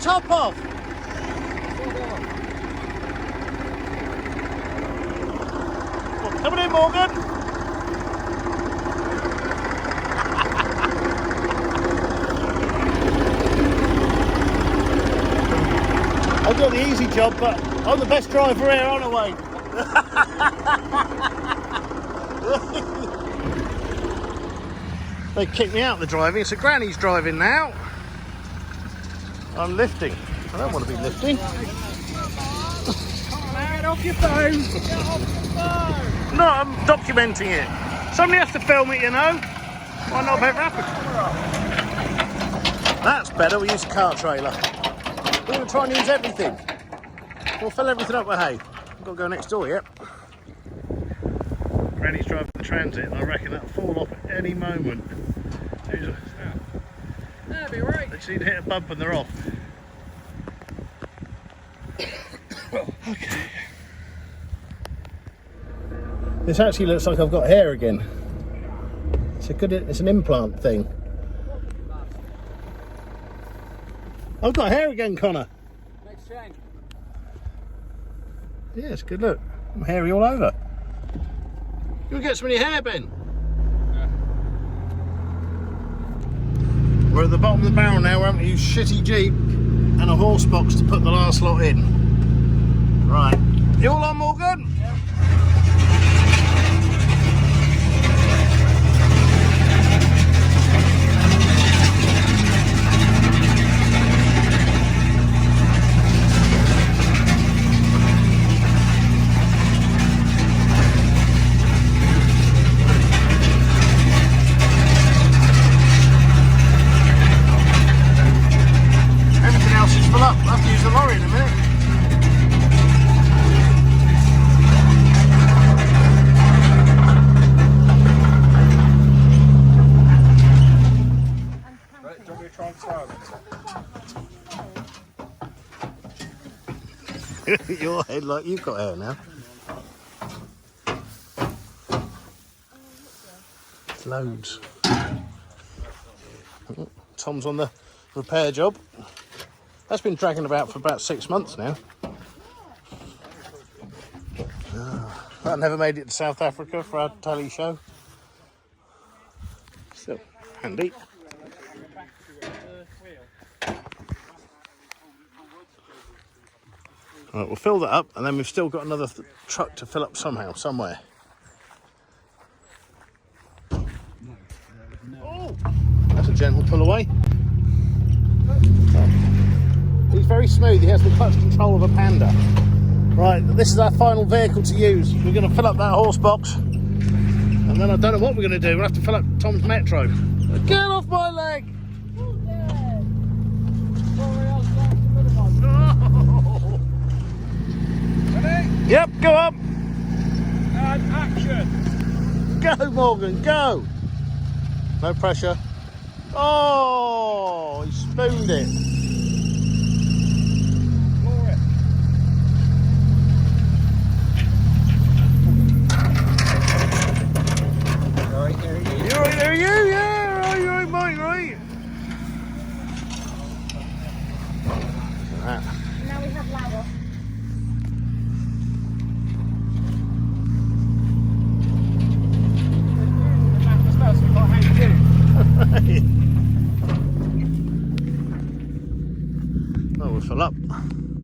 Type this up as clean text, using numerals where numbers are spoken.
top off. Well, coming in, Morgan. I've got the easy job, but I'm the best driver here, aren't I, Wayne? They kicked me out of the driving, so Granny's driving now. I'm lifting. I don't want to be lifting. Get off your phone! Get off your phone! No, I'm documenting it. Somebody has to film it, you know. Might not have ever happened. That's better, we use a car trailer. We're going to try and use everything. We'll fill everything up with hay. I've got to go next door yet. Granny's driving the Transit, and I reckon that'll fall off at any moment. That'll be right. They just need to hit a bump and they're off. Okay. This actually looks like I've got hair again. It's an implant thing. I've got hair again, Connor. Next change. Yeah, it's good. Look, I'm hairy all over. You'll get some of your hair, Ben. Yeah. We're at the bottom of the barrel now. We're having to use shitty Jeep and a horse box to put the last lot in. Right. You all on, Morgan? Yeah. Everything else is full up. I'll have to use the lorry in a minute. Right, do you want me to try and start it? Your head like you've got hair now. Loads. Tom's on the repair job. That's been dragging about for about 6 months now. I never made it to South Africa for our tally show. Still handy. Right, we'll fill that up and then we've still got another truck to fill up somehow, somewhere. Oh, that's a gentle pull away. He's very smooth, he has the clutch control of a Panda. Right, this is our final vehicle to use. We're going to fill up that horse box and then I don't know what we're going to do. We'll have to fill up Tom's Metro. Get off my leg! Ready? Yep, go up! And action! Go, Morgan, go! No pressure. Oh, he spooned it. Floor it. Right, there you You right there, you? Yeah, right, you right, mate, right? Now we have ladder. Oh, we'll fill up.